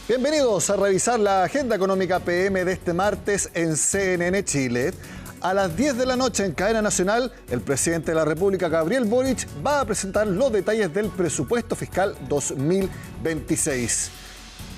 Bienvenidos a revisar la agenda económica PM de este martes en CNN Chile. A las 10 de la noche en cadena nacional, el presidente de la República, Gabriel Boric, va a presentar los detalles del presupuesto fiscal 2026.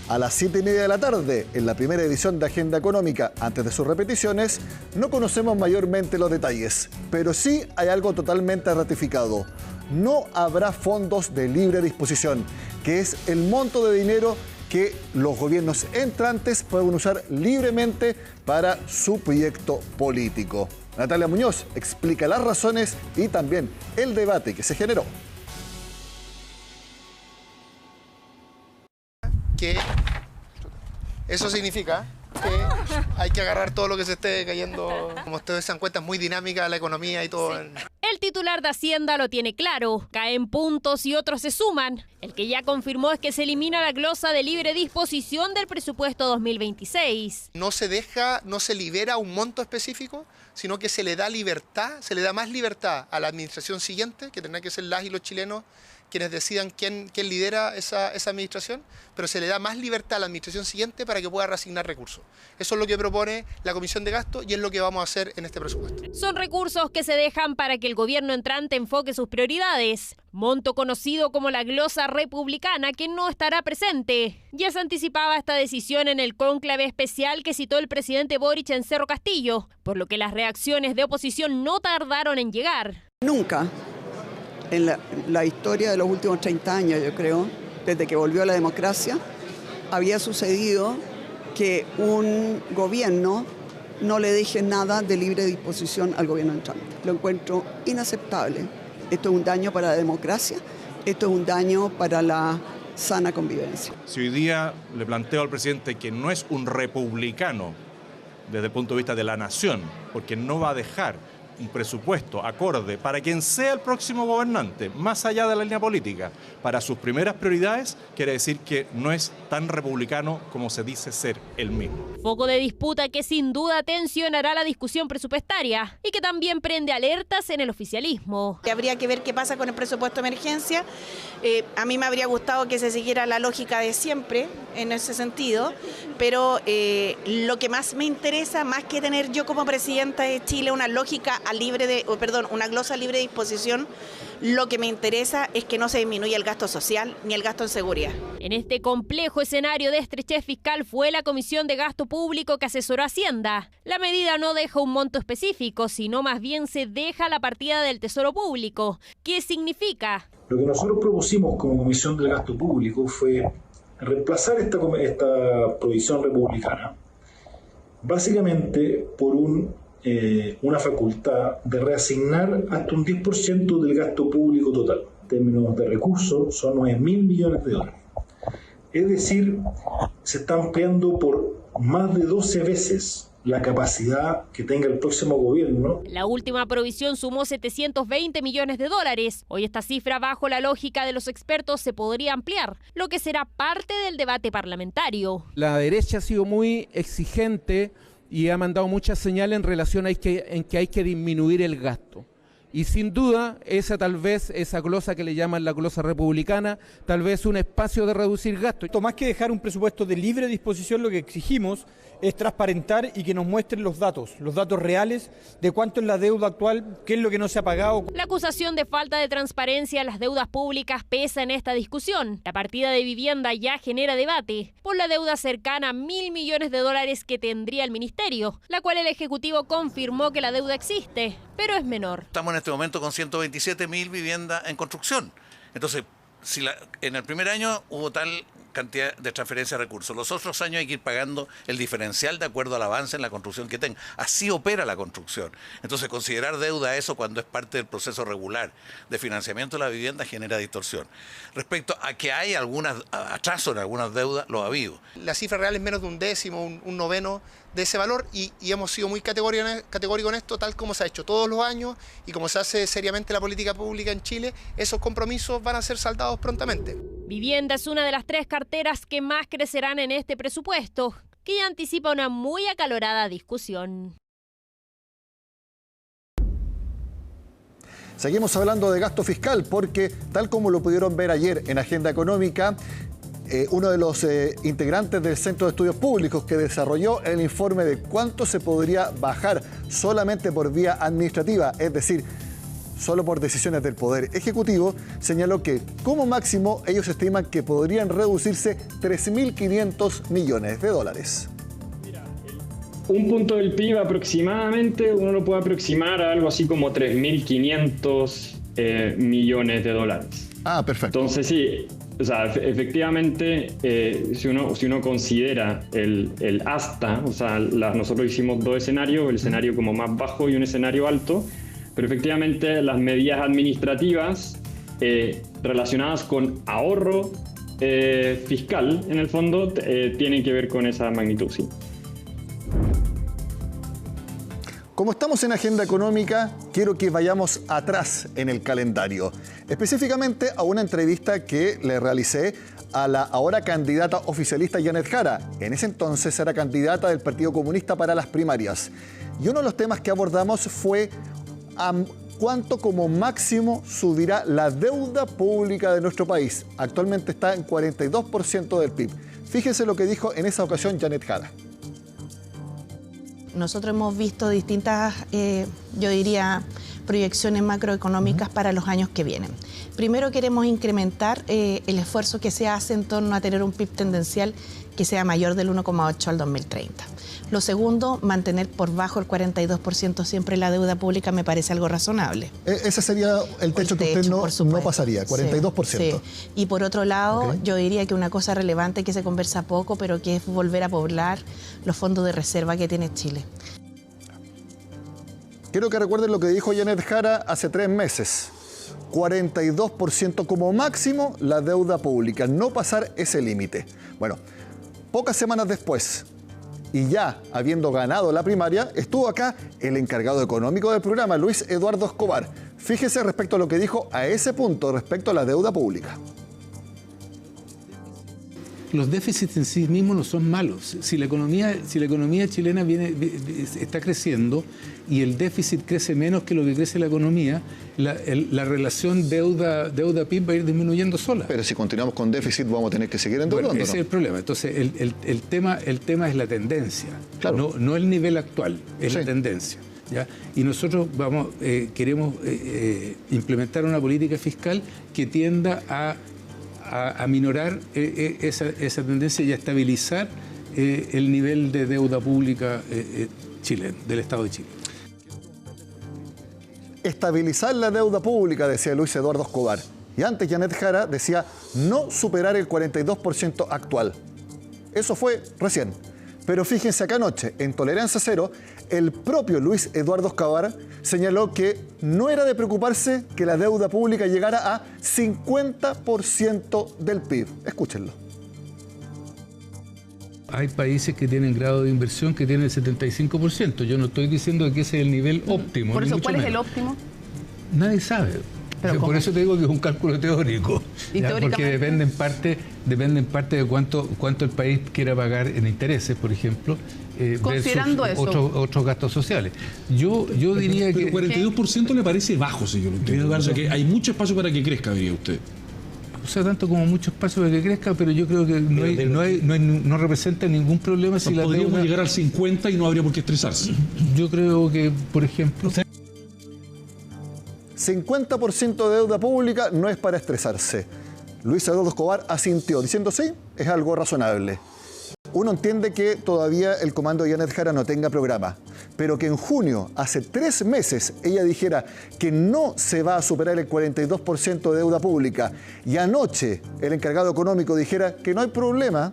A las 7:30 de la tarde, en la primera edición de Agenda Económica, antes de sus repeticiones, no conocemos mayormente los detalles, pero sí hay algo totalmente ratificado. No habrá fondos de libre disposición, que es el monto de dinero que los gobiernos entrantes pueden usar libremente para su proyecto político. Natalia Muñoz explica las razones y también el debate que se generó. Que eso significa que hay que agarrar todo lo que se esté cayendo. Como ustedes se dan cuenta, es muy dinámica la economía y todo. Sí. El titular de Hacienda lo tiene claro. Caen puntos y otros se suman. El que ya confirmó es que se elimina la glosa de libre disposición del presupuesto 2026. No se libera un monto específico, sino que se le da libertad, se le da más libertad a la administración siguiente, que tendrá que ser las y los chilenos quienes decidan quién lidera esa administración, pero se le da más libertad a la administración siguiente para que pueda reasignar recursos. Eso es lo que propone la Comisión de Gasto y es lo que vamos a hacer en este presupuesto. Son recursos que se dejan para que el gobierno entrante enfoque sus prioridades. Monto conocido como la glosa republicana que no estará presente. Ya se anticipaba esta decisión en el cónclave especial que citó el presidente Boric en Cerro Castillo, por lo que las reacciones de oposición no tardaron en llegar. Nunca en la historia de los últimos 30 años, yo creo, desde que volvió la democracia, había sucedido que un gobierno no le deje nada de libre disposición al gobierno entrante. Lo encuentro inaceptable. Esto es un daño para la democracia, esto es un daño para la sana convivencia. Si hoy día le planteo al presidente que no es un republicano desde el punto de vista de la nación, porque no va a dejar un presupuesto acorde para quien sea el próximo gobernante, más allá de la línea política, para sus primeras prioridades, quiere decir que no es tan republicano como se dice ser él mismo. Foco de disputa que sin duda tensionará la discusión presupuestaria y que también prende alertas en el oficialismo. Habría que ver qué pasa con el presupuesto de emergencia. A mí me habría gustado que se siguiera la lógica de siempre en ese sentido, pero lo que más me interesa, más que tener yo como presidenta de Chile una lógica una glosa libre de disposición, lo que me interesa es que no se disminuya el gasto social ni el gasto en seguridad. En este complejo escenario de estrechez fiscal fue la Comisión de Gasto Público que asesoró a Hacienda. La medida no deja un monto específico, sino más bien se deja la partida del Tesoro Público. ¿Qué significa? Lo que nosotros propusimos como Comisión del Gasto Público fue reemplazar esta provisión republicana básicamente por una facultad de reasignar hasta un 10% del gasto público total. En términos de recursos, son 9.000 millones de dólares. Es decir, se está ampliando por más de 12 veces la capacidad que tenga el próximo gobierno. La última provisión sumó 720 millones de dólares. Hoy esta cifra, bajo la lógica de los expertos, se podría ampliar, lo que será parte del debate parlamentario. La derecha ha sido muy exigente y ha mandado muchas señales en relación a que hay que disminuir el gasto. Y sin duda, esa glosa que le llaman la glosa republicana, tal vez un espacio de reducir gastos. Más que dejar un presupuesto de libre disposición, lo que exigimos es transparentar y que nos muestren los datos reales de cuánto es la deuda actual, qué es lo que no se ha pagado. La acusación de falta de transparencia en las deudas públicas pesa en esta discusión. La partida de vivienda ya genera debate por la deuda cercana a 1.000 millones de dólares que tendría el ministerio, la cual el Ejecutivo confirmó que la deuda existe, pero es menor. Estamos en este momento con 127.000 viviendas en construcción. Entonces, en el primer año hubo tal cantidad de transferencia de recursos, los otros años hay que ir pagando el diferencial de acuerdo al avance en la construcción que tenga. Así opera la construcción. Entonces, considerar deuda a eso cuando es parte del proceso regular de financiamiento de la vivienda genera distorsión. Respecto a que hay atraso en algunas deudas, lo ha habido. La cifra real es menos de un décimo, un noveno de ese valor y hemos sido muy categóricos en esto, tal como se ha hecho todos los años y como se hace seriamente la política pública en Chile, esos compromisos van a ser saldados prontamente. Vivienda es una de las 3 carteras que más crecerán en este presupuesto, que ya anticipa una muy acalorada discusión. Seguimos hablando de gasto fiscal porque, tal como lo pudieron ver ayer en Agenda Económica, uno de los integrantes del Centro de Estudios Públicos que desarrolló el informe de cuánto se podría bajar solamente por vía administrativa, es decir, solo por decisiones del Poder Ejecutivo, señaló que como máximo ellos estiman que podrían reducirse 3.500 millones de dólares. Un punto del PIB aproximadamente, uno lo puede aproximar a algo así como 3.500 millones de dólares. Ah, perfecto. Entonces sí, o sea, efectivamente, si uno considera el hasta, o sea, nosotros hicimos dos escenarios, el escenario como más bajo y un escenario alto, pero efectivamente las medidas administrativas relacionadas con ahorro fiscal, en el fondo, tienen que ver con esa magnitud, sí. Como estamos en agenda económica, quiero que vayamos atrás en el calendario, específicamente a una entrevista que le realicé a la ahora candidata oficialista Janet Jara. En ese entonces era candidata del Partido Comunista para las primarias. Y uno de los temas que abordamos fue cuánto como máximo subirá la deuda pública de nuestro país. Actualmente está en 42% del PIB. Fíjense lo que dijo en esa ocasión Janet Jara. Nosotros hemos visto distintas, yo diría, proyecciones macroeconómicas para los años que vienen. Primero queremos incrementar el esfuerzo que se hace en torno a tener un PIB tendencial que sea mayor del 1,8 al 2030. Lo segundo, mantener por bajo el 42% siempre la deuda pública me parece algo razonable. Ese sería el techo que usted no pasaría, 42%. Sí. Y por otro lado, yo diría que una cosa relevante que se conversa poco, pero que es volver a poblar los fondos de reserva que tiene Chile. Quiero que recuerden lo que dijo Janet Jara hace 3 meses. 42% como máximo la deuda pública, no pasar ese límite. Bueno, pocas semanas después, y ya habiendo ganado la primaria, estuvo acá el encargado económico del programa, Luis Eduardo Escobar. Fíjese respecto a lo que dijo a ese punto, respecto a la deuda pública. Los déficits en sí mismos no son malos. Si la economía chilena está creciendo y el déficit crece menos que lo que crece la economía, la relación deuda-PIB va a ir disminuyendo sola. Pero si continuamos con déficit vamos a tener que seguir endeudando. Bueno, ese es el problema. Entonces, el tema es la tendencia, claro. no el nivel actual, es la tendencia. ¿Ya? Y nosotros queremos implementar una política fiscal que tienda a minorar esa tendencia y a estabilizar el nivel de deuda pública chileno, del Estado de Chile. Estabilizar la deuda pública, decía Luis Eduardo Escobar. Y antes Janet Jara decía no superar el 42% actual. Eso fue recién. Pero fíjense acá anoche, en Tolerancia Cero, el propio Luis Eduardo Escobar señaló que no era de preocuparse que la deuda pública llegara a 50% del PIB. Escúchenlo. Hay países que tienen grado de inversión que tienen el 75%. Yo no estoy diciendo que ese es el nivel óptimo. Por eso, ¿cuál es el óptimo? Nadie sabe. Por eso te digo que es un cálculo teórico. Porque depende en parte de cuánto el país quiera pagar en intereses, por ejemplo, considerando versus otros gastos sociales. Yo diría que... Pero 42% le parece bajo, si yo lo entiendo. O sea, que hay mucho espacio para que crezca, diría usted. O sea, tanto como mucho espacio para que crezca, pero yo creo que no representa ningún problema si la deuda... Podríamos llegar al 50 y no habría por qué estresarse. Yo creo que, por ejemplo... 50% de deuda pública no es para estresarse. Luis Eduardo Escobar asintió, diciendo sí, es algo razonable. Uno entiende que todavía el comando de Janet Jara no tenga programa, pero que en junio, hace 3 meses, ella dijera que no se va a superar el 42% de deuda pública y anoche el encargado económico dijera que no hay problema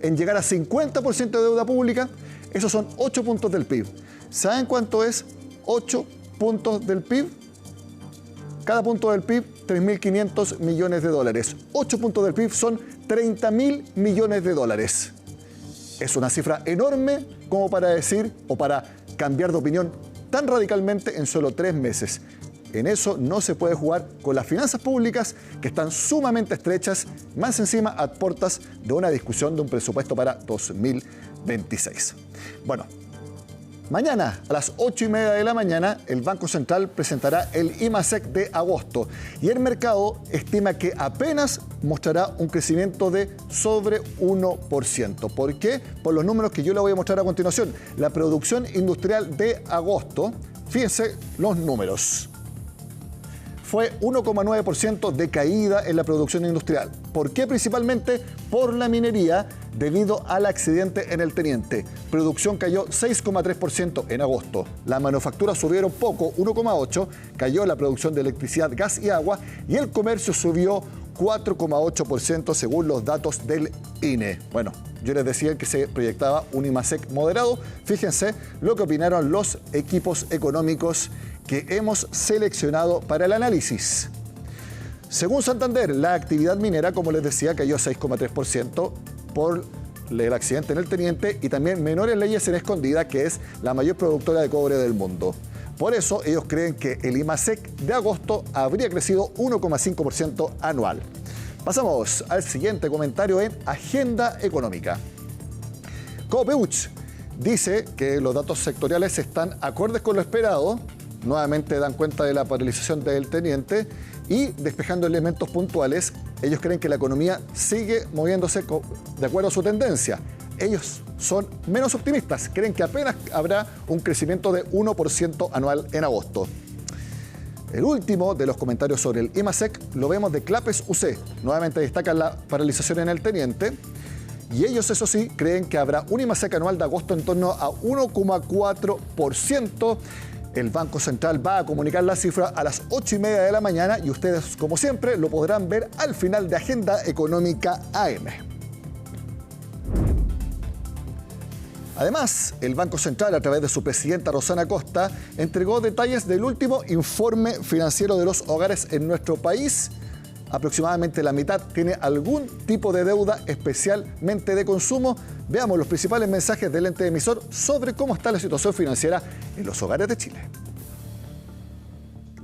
en llegar a 50% de deuda pública, esos son 8 puntos del PIB. ¿Saben cuánto es 8 puntos del PIB? Cada punto del PIB, 3.500 millones de dólares. 8 puntos del PIB son 30.000 millones de dólares. Es una cifra enorme como para decir o para cambiar de opinión tan radicalmente en solo 3 meses. En eso no se puede jugar con las finanzas públicas que están sumamente estrechas, más encima a puertas de una discusión de un presupuesto para 2026. Bueno, Mañana, a las 8:30 de la mañana, el Banco Central presentará el IMASEC de agosto y el mercado estima que apenas mostrará un crecimiento de sobre 1%. ¿Por qué? Por los números que yo le voy a mostrar a continuación. La producción industrial de agosto, fíjense los números. Fue 1,9% de caída en la producción industrial. ¿Por qué? Principalmente por la minería, debido al accidente en el Teniente. Producción cayó 6,3% en agosto. La manufactura subieron poco, 1,8%, cayó la producción de electricidad, gas y agua, y el comercio subió 4,8% según los datos del INE. Bueno, yo les decía que se proyectaba un IMASEC moderado. Fíjense lo que opinaron los equipos económicos que hemos seleccionado para el análisis. Según Santander, la actividad minera, como les decía, cayó 6,3% por el accidente en el Teniente y también Menores Leyes en Escondida, que es la mayor productora de cobre del mundo. Por eso ellos creen que el IMASEC de agosto habría crecido 1,5% anual. Pasamos al siguiente comentario en Agenda Económica. Copeuch dice que los datos sectoriales están acordes con lo esperado. Nuevamente dan cuenta de la paralización del Teniente y despejando elementos puntuales, ellos creen que la economía sigue moviéndose de acuerdo a su tendencia. Ellos son menos optimistas, creen que apenas habrá un crecimiento de 1% anual en agosto. El último de los comentarios sobre el IMASEC lo vemos de Clapes UC. Nuevamente destacan la paralización en el Teniente. Y ellos, eso sí, creen que habrá un IMASEC anual de agosto en torno a 1,4%. El Banco Central va a comunicar la cifra a las 8:30 de la mañana y ustedes, como siempre, lo podrán ver al final de Agenda Económica AM. Además, el Banco Central, a través de su presidenta Rosana Costa, entregó detalles del último informe financiero de los hogares en nuestro país. Aproximadamente la mitad tiene algún tipo de deuda, especialmente de consumo. Veamos los principales mensajes del ente emisor sobre cómo está la situación financiera en los hogares de Chile.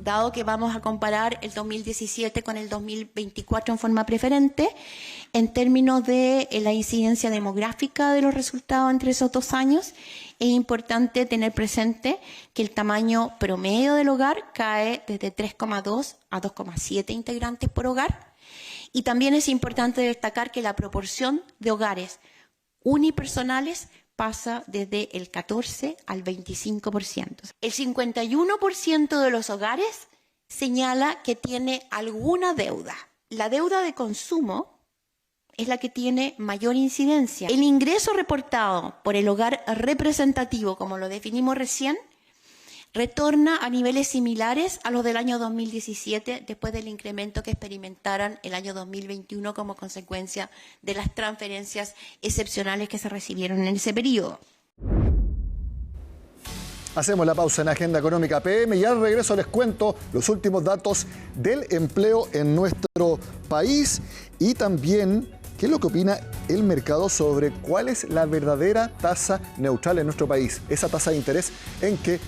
Dado que vamos a comparar el 2017 con el 2024 en forma preferente, en términos de la incidencia demográfica de los resultados entre esos 2 años, es importante tener presente que el tamaño promedio del hogar cae desde 3,2 a 2,7 integrantes por hogar. Y también es importante destacar que la proporción de hogares unipersonales pasa desde el 14 al 25%. El 51% de los hogares señala que tiene alguna deuda. La deuda de consumo es la que tiene mayor incidencia. El ingreso reportado por el hogar representativo, como lo definimos recién, retorna a niveles similares a los del año 2017, después del incremento que experimentaran el año 2021 como consecuencia de las transferencias excepcionales que se recibieron en ese periodo. Hacemos la pausa en Agenda Económica PM y al regreso les cuento los últimos datos del empleo en nuestro país y también qué es lo que opina el mercado sobre cuál es la verdadera tasa neutral en nuestro país. Esa tasa de interés en que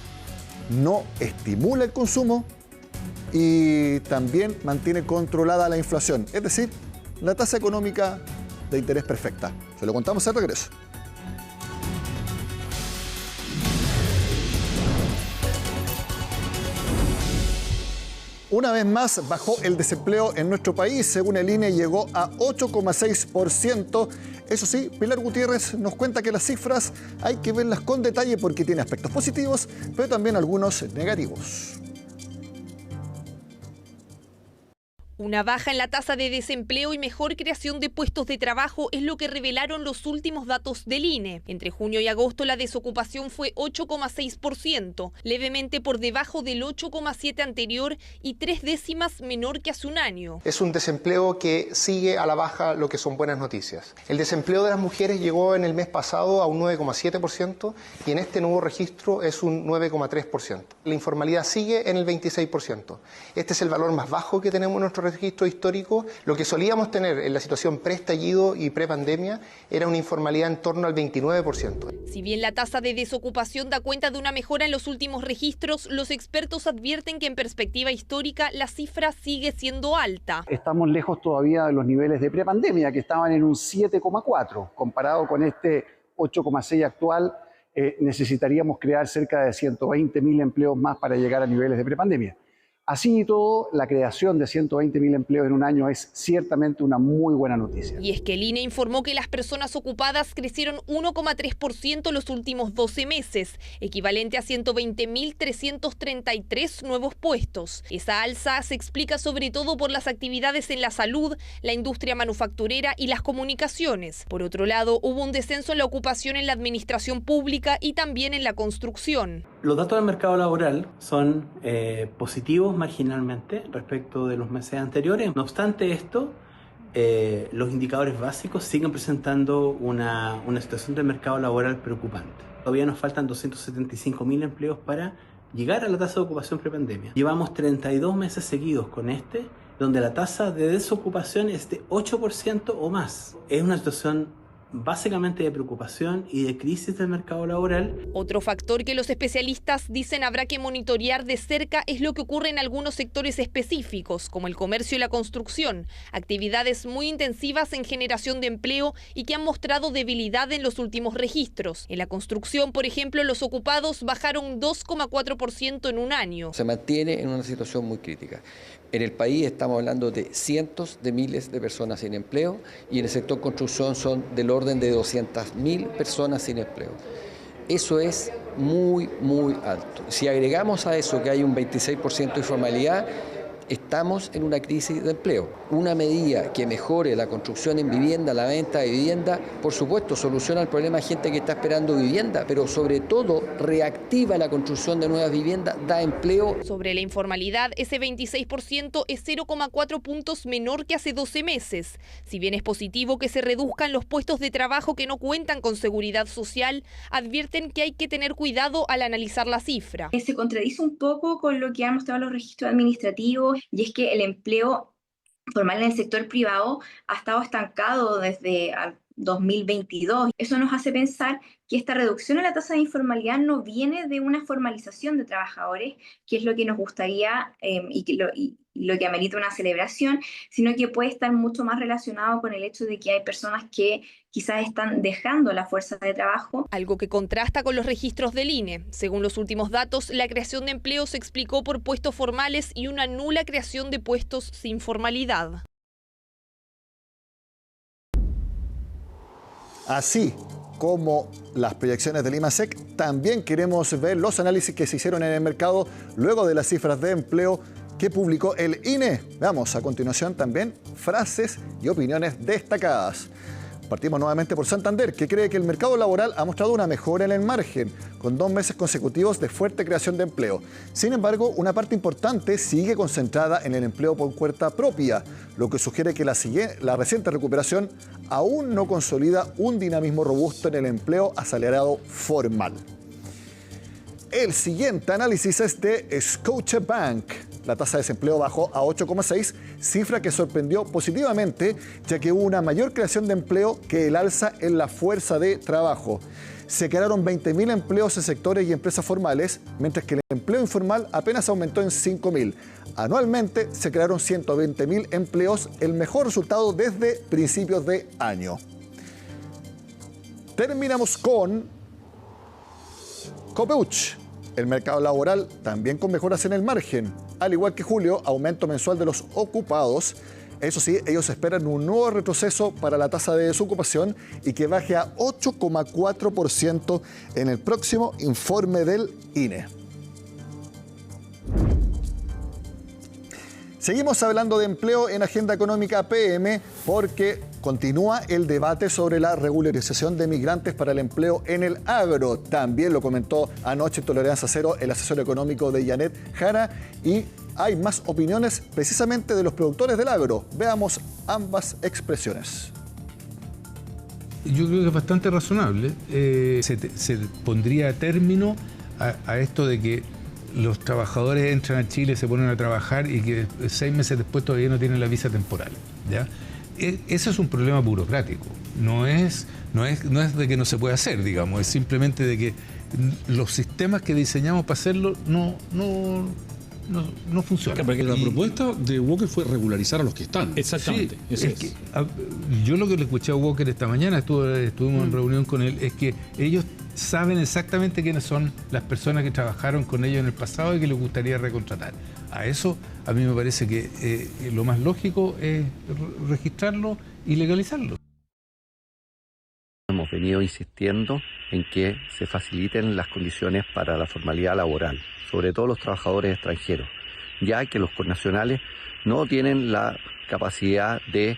no estimula el consumo y también mantiene controlada la inflación. Es decir, la tasa económica de interés perfecta. Se lo contamos al regreso. Una vez más bajó el desempleo en nuestro país. Según el INE llegó a 8,6%. Eso sí, Pilar Gutiérrez nos cuenta que las cifras hay que verlas con detalle porque tiene aspectos positivos, pero también algunos negativos. Una baja en la tasa de desempleo y mejor creación de puestos de trabajo es lo que revelaron los últimos datos del INE. Entre junio y agosto la desocupación fue 8,6%, levemente por debajo del 8,7% anterior y 3 décimas menor que hace un año. Es un desempleo que sigue a la baja, lo que son buenas noticias. El desempleo de las mujeres llegó en el mes pasado a un 9,7% y en este nuevo registro es un 9,3%. La informalidad sigue en el 26%. Este es el valor más bajo que tenemos en nuestro registro histórico. Lo que solíamos tener en la situación pre-estallido y pre-pandemia era una informalidad en torno al 29%. Si bien la tasa de desocupación da cuenta de una mejora en los últimos registros, los expertos advierten que en perspectiva histórica la cifra sigue siendo alta. Estamos lejos todavía de los niveles de prepandemia, que estaban en un 7,4, comparado con este 8,6 actual, necesitaríamos crear cerca de 120.000 empleos más para llegar a niveles de prepandemia. Así y todo, la creación de 120.000 empleos en un año es ciertamente una muy buena noticia. Y es que el INE informó que las personas ocupadas crecieron 1,3% los últimos 12 meses, equivalente a 120.333 nuevos puestos. Esa alza se explica sobre todo por las actividades en la salud, la industria manufacturera y las comunicaciones. Por otro lado, hubo un descenso en la ocupación en la administración pública y también en la construcción. Los datos del mercado laboral son positivos marginalmente respecto de los meses anteriores. No obstante esto, los indicadores básicos siguen presentando una situación del mercado laboral preocupante. Todavía nos faltan 275.000 empleos para llegar a la tasa de ocupación prepandemia. Llevamos 32 meses seguidos con donde la tasa de desocupación es de 8% o más. Es una situación básicamente de preocupación y de crisis del mercado laboral. Otro factor que los especialistas dicen habrá que monitorear de cerca es lo que ocurre en algunos sectores específicos, como el comercio y la construcción, actividades muy intensivas en generación de empleo y que han mostrado debilidad en los últimos registros. En la construcción, por ejemplo, los ocupados bajaron 2,4% en un año. Se mantiene en una situación muy crítica. En el país estamos hablando de cientos de miles de personas sin empleo y en el sector construcción son del orden de 200.000 personas sin empleo. Eso es muy, muy alto. Si agregamos a eso que hay un 26% de informalidad, estamos en una crisis de empleo. Una medida que mejore la construcción en vivienda, la venta de vivienda, por supuesto, soluciona el problema de gente que está esperando vivienda, pero sobre todo reactiva la construcción de nuevas viviendas, da empleo. Sobre la informalidad, ese 26% es 0,4 puntos menor que hace 12 meses. Si bien es positivo que se reduzcan los puestos de trabajo que no cuentan con seguridad social, advierten que hay que tener cuidado al analizar la cifra. Se contradice un poco con lo que han mostrado los registros administrativos, y es que el empleo formal en el sector privado ha estado estancado desde 2022. Eso nos hace pensar que esta reducción en la tasa de informalidad no viene de una formalización de trabajadores, que es lo que nos gustaría y lo que amerita una celebración, sino que puede estar mucho más relacionado con el hecho de que hay personas que quizás están dejando la fuerza de trabajo. Algo que contrasta con los registros del INE. Según los últimos datos, la creación de empleo se explicó por puestos formales y una nula creación de puestos sin formalidad. Así como las proyecciones del IMASEC, también queremos ver los análisis que se hicieron en el mercado luego de las cifras de empleo que publicó el INE. Veamos a continuación también frases y opiniones destacadas. Partimos nuevamente por Santander, que cree que el mercado laboral ha mostrado una mejora en el margen, con 2 meses consecutivos de fuerte creación de empleo. Sin embargo, una parte importante sigue concentrada en el empleo por cuenta propia, lo que sugiere que la reciente recuperación aún no consolida un dinamismo robusto en el empleo asalariado formal. El siguiente análisis es de Scotiabank. La tasa de desempleo bajó a 8,6, cifra que sorprendió positivamente, ya que hubo una mayor creación de empleo que el alza en la fuerza de trabajo. Se crearon 20.000 empleos en sectores y empresas formales, mientras que el empleo informal apenas aumentó en 5.000. Anualmente se crearon 120.000 empleos, el mejor resultado desde principios de año. Terminamos con Copeuch. El mercado laboral también con mejoras en el margen. Al igual que julio, aumento mensual de los ocupados. Eso sí, ellos esperan un nuevo retroceso para la tasa de desocupación y que baje a 8,4% en el próximo informe del INE. Seguimos hablando de empleo en Agenda Económica PM porque continúa el debate sobre la regularización de migrantes para el empleo en el agro. También lo comentó anoche en Tolerancia Cero el asesor económico de Janet Jara y hay más opiniones precisamente de los productores del agro. Veamos ambas expresiones. Yo creo que es bastante razonable. Se pondría término a esto de que los trabajadores entran a Chile, se ponen a trabajar y que 6 meses después todavía no tienen la visa temporal, ¿ya? Eso es un problema burocrático. No es de que no se pueda hacer, digamos, es simplemente de que los sistemas que diseñamos para hacerlo no funcionan. Porque la propuesta de Walker fue regularizar a los que están. Exactamente. Sí, yo lo que le escuché a Walker esta mañana, estuvimos en reunión con él, es que ellos saben exactamente quiénes son las personas que trabajaron con ellos en el pasado y que les gustaría recontratar. A eso a mí me parece que lo más lógico es registrarlo y legalizarlo. Hemos venido insistiendo en que se faciliten las condiciones para la formalidad laboral, sobre todo los trabajadores extranjeros, ya que los connacionales no tienen la capacidad de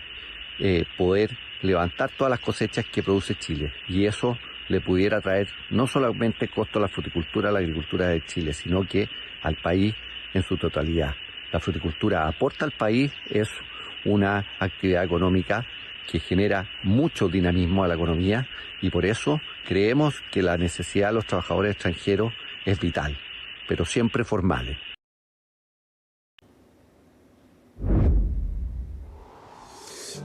poder levantar todas las cosechas que produce Chile, y eso le pudiera traer no solamente costo a la fruticultura, a la agricultura de Chile, sino que al país en su totalidad. La fruticultura aporta al país, es una actividad económica que genera mucho dinamismo a la economía, y por eso creemos que la necesidad de los trabajadores extranjeros es vital, pero siempre formales.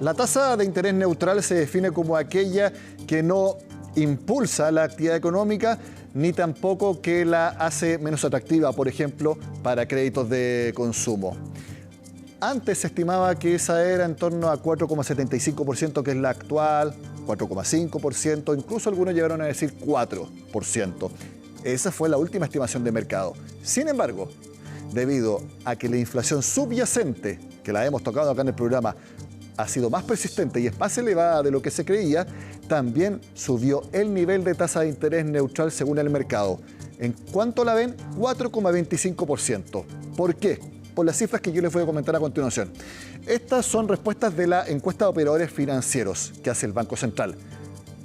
La tasa de interés neutral se define como aquella que no impulsa la actividad económica ni tampoco que la hace menos atractiva, por ejemplo, para créditos de consumo. Antes se estimaba que esa era en torno a 4,75%, que es la actual, 4,5%, incluso algunos llegaron a decir 4%. Esa fue la última estimación de mercado. Sin embargo, debido a que la inflación subyacente, que la hemos tocado acá en el programa, ha sido más persistente y es más elevada de lo que se creía, también subió el nivel de tasa de interés neutral según el mercado. ¿En cuánto la ven? 4,25%. ¿Por qué? Por las cifras que yo les voy a comentar a continuación. Estas son respuestas de la encuesta de operadores financieros que hace el Banco Central.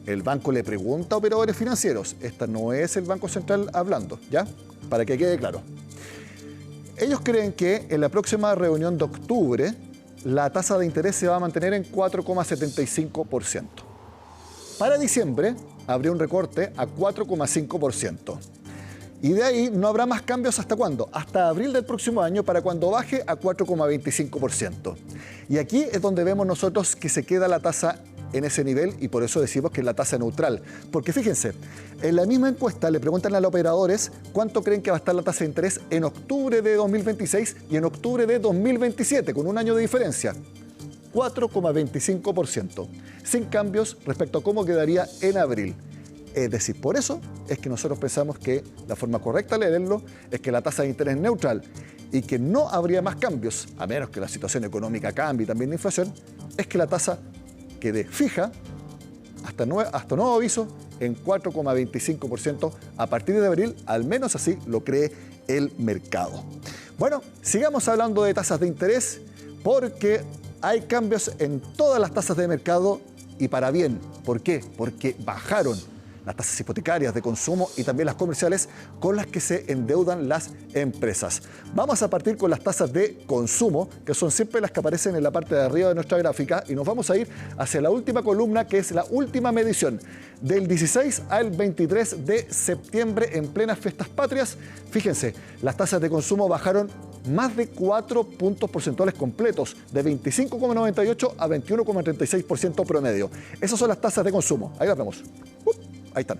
El banco le pregunta a operadores financieros. Esta no es el Banco Central hablando, ¿ya? Para que quede claro. Ellos creen que en la próxima reunión de octubre la tasa de interés se va a mantener en 4,75%. Para diciembre habría un recorte a 4,5%. Y de ahí no habrá más cambios ¿hasta cuándo? Hasta abril del próximo año, para cuando baje a 4,25%. Y aquí es donde vemos nosotros que se queda la tasa en ese nivel, y por eso decimos que es la tasa neutral. Porque fíjense, en la misma encuesta le preguntan a los operadores cuánto creen que va a estar la tasa de interés en octubre de 2026 y en octubre de 2027, con un año de diferencia. 4,25%, sin cambios respecto a cómo quedaría en abril. Es decir, por eso es que nosotros pensamos que la forma correcta de leerlo es que la tasa de interés es neutral y que no habría más cambios, a menos que la situación económica cambie y también la inflación, es que la tasa quede fija hasta nuevo aviso en 4,25% a partir de abril, al menos así lo cree el mercado. Bueno, sigamos hablando de tasas de interés porque hay cambios en todas las tasas de mercado y para bien. ¿Por qué? Porque bajaron las tasas hipotecarias de consumo y también las comerciales con las que se endeudan las empresas. Vamos a partir con las tasas de consumo, que son siempre las que aparecen en la parte de arriba de nuestra gráfica, y nos vamos a ir hacia la última columna, que es la última medición, del 16 al 23 de septiembre en plenas fiestas patrias. Fíjense, las tasas de consumo bajaron más de 4 puntos porcentuales completos, de 25,98 a 21,36% promedio. Esas son las tasas de consumo. Ahí las vemos. Ahí están.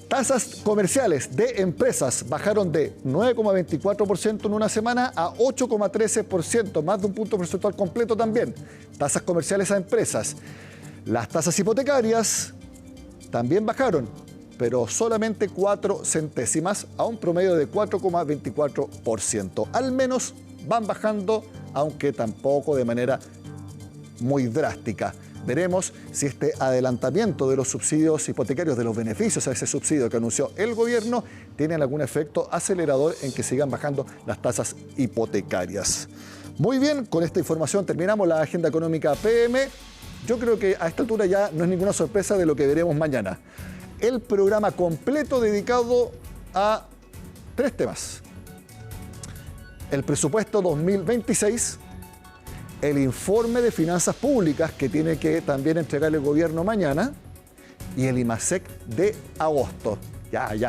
Tasas comerciales de empresas bajaron de 9,24% en una semana a 8,13%, más de un punto porcentual completo también. Tasas comerciales a empresas. Las tasas hipotecarias también bajaron, pero solamente 4 centésimas a un promedio de 4,24%. Al menos van bajando, aunque tampoco de manera muy drástica. Veremos si este adelantamiento de los subsidios hipotecarios, de los beneficios a ese subsidio que anunció el gobierno, tiene algún efecto acelerador en que sigan bajando las tasas hipotecarias. Muy bien, con esta información terminamos la agenda económica PM. Yo creo que a esta altura ya no es ninguna sorpresa de lo que veremos mañana. El programa completo dedicado a 3 temas. El presupuesto 2026, el informe de finanzas públicas que tiene que también entregar el gobierno mañana y el IMASEC de agosto.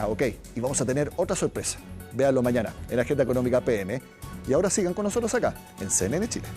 Ok. Y vamos a tener otra sorpresa. Véanlo mañana en la Agenda Económica PM. Y ahora sigan con nosotros acá en CNN Chile.